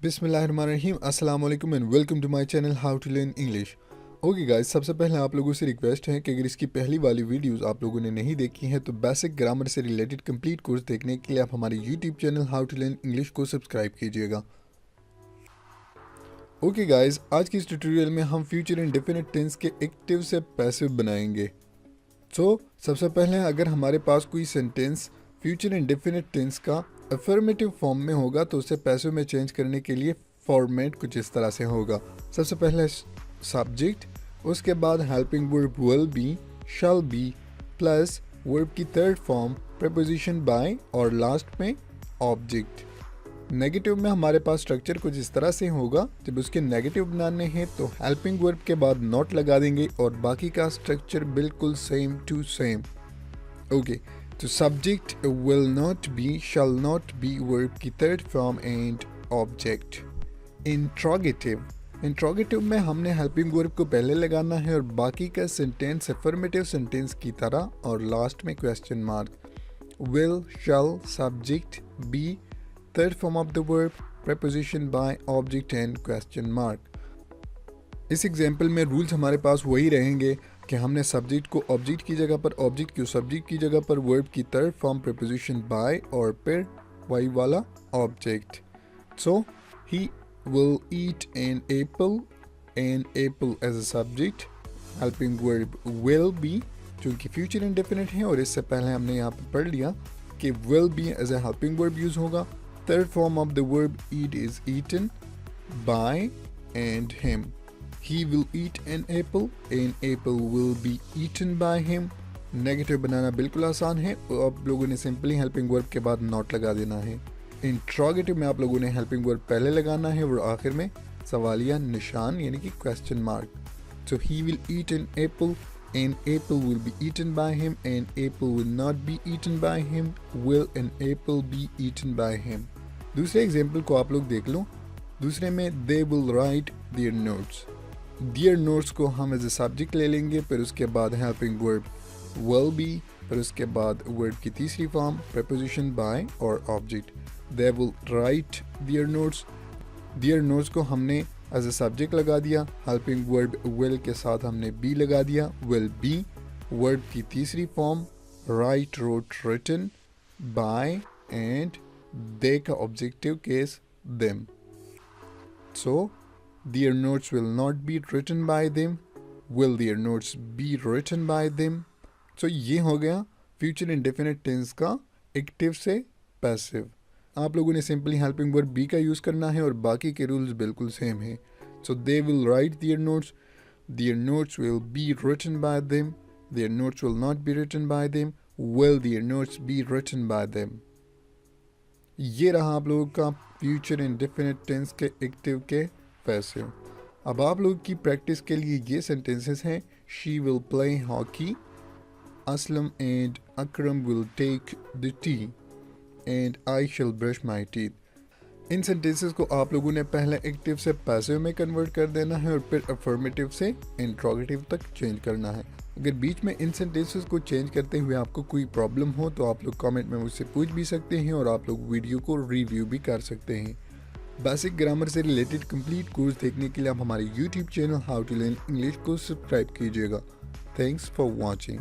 बिस्मिल्लाहिर्रहमानिर्रहीम अस्सलाम वालेकुम and welcome to my channel how to learn English. Okay guys, सबसे पहले आप लोगों से रिक्वेस्ट है कि अगर इसकी पहली वाली वीडियोस आप लोगों ने नहीं देखी हैं तो बेसिक ग्रामर से रिलेटेड कंप्लीट कोर्स देखने के लिए आप हमारे YouTube channel how to learn English को सब्सक्राइब कीजिएगा। ओके गाइस, आज की इस ट्यूटोरियल में हम फ्यूचर इंडेफिनिट टेंस के एक्टिव से पैसिव बनाएंगे। सबसे पहले अगर हमारे पास कोई सेंटेंस फ्यूचर इंडेफिनिट टेंस का अफर्मेटिव फॉर्म में होगा तो उसे पैसिव में चेंज करने के लिए फॉर्मेट कुछ इस तरह से होगा। सबसे पहले सब्जेक्ट, उसके बाद helping verb will be, shall be plus verb की थर्ड फॉर्म प्रीपोजिशन बाय और लास्ट में ऑब्जेक्ट। नेगेटिव में हमारे पास स्ट्रक्चर कुछ इस तरह से होगा। जब उसके नेगेटिव बनाने हैं तो हेल्पिंग वर्ब के बाद नॉट लगा देंगे और बाकी का स्ट्रक्चर बिल्कुल सेम टू सेम। ओके, तो subject will not be, shall not be verb की third form and object. Interrogative में हमने हेल्पिंग वर्ब को पहले लगाना है और बाकी का सेंटेंस अफर्मेटिव सेंटेंस की तरह और लास्ट में question mark. Will, shall, subject, be, third form of the verb, preposition by, object and question mark. इस एग्जाम्पल में रूल्स हमारे पास वही रहेंगे कि हमने सब्जेक्ट को ऑब्जेक्ट की जगह पर, ऑब्जेक्ट को सब्जेक्ट की जगह पर वर्ब की थर्ड फॉर्म preposition by और फिर वाई वाला object. So he will eat an apple as a subject, helping verb will be चूँकि फ्यूचर इंडेफिनिट है और इससे पहले हमने यहाँ पर पढ़ लिया कि will be as a helping verb use होगा। Third form of the verb eat is eaten by and him. He will eat an apple will be eaten by him. Negative बनाना बिल्कुल आसान है, आप लोगों ने सिंपली हेल्पिंग वर्ब के बाद नॉट लगा देना है। इंट्रोगेटिव में आप लोगों ने हेल्पिंग वर्ब पहले लगाना है और आखिर में सवालिया निशान यानी कि question mark. So he will eat an apple will be eaten by him, an apple will not be eaten by him, will an apple be eaten by him। दूसरे एग्जाम्पल को आप लोग देख लो। दूसरे में they will write their notes। their notes को हम as a subject ले लेंगे, फिर उसके बाद हेल्पिंग वर्ब will be, फिर उसके बाद वर्ब की तीसरी फॉर्म preposition by और object. they will write their notes। their notes को हमने एज ए सब्जेक्ट लगा दिया, हेल्पिंग वर्ब will के साथ हमने be लगा दिया, will be वर्ब की तीसरी form, write, wrote, written, by and they का objective case them। So their notes will not be written by them, will their notes be written by them। So ये हो गया future indefinite tense का active से passive. आप लोगों ने simply helping verb be का यूज़ करना है और बाकी के रूल्स बिल्कुल सेम है। So they will write their notes will be written by them, their notes will not be written by them, will their notes be written by them. ये रहा आप लोगों का फ्यूचर इंडेफिनिट टेंस के active के passive. अब आप लोगों की प्रैक्टिस के लिए ये सेंटेंसेस हैं। She will play hockey, Aslam and Akram will take the tea and I shall brush my teeth. इन सेंटेंसेस को आप लोगों ने पहले एक्टिव से पैसिव में कन्वर्ट कर देना है और फिर अफर्मेटिव से इंट्रोगेटिव तक चेंज करना है। अगर बीच में इन सेंटेंसेस को चेंज करते हुए आपको कोई प्रॉब्लम हो तो आप लोग कमेंट में मुझसे पूछ भी सकते हैं और आप लोग वीडियो को रिव्यू भी कर सकते हैं। बेसिक ग्रामर से रिलेटेड कंप्लीट कोर्स देखने के लिए आप हमारे YouTube channel how to learn English को सब्सक्राइब कीजिएगा। Thanks for watching.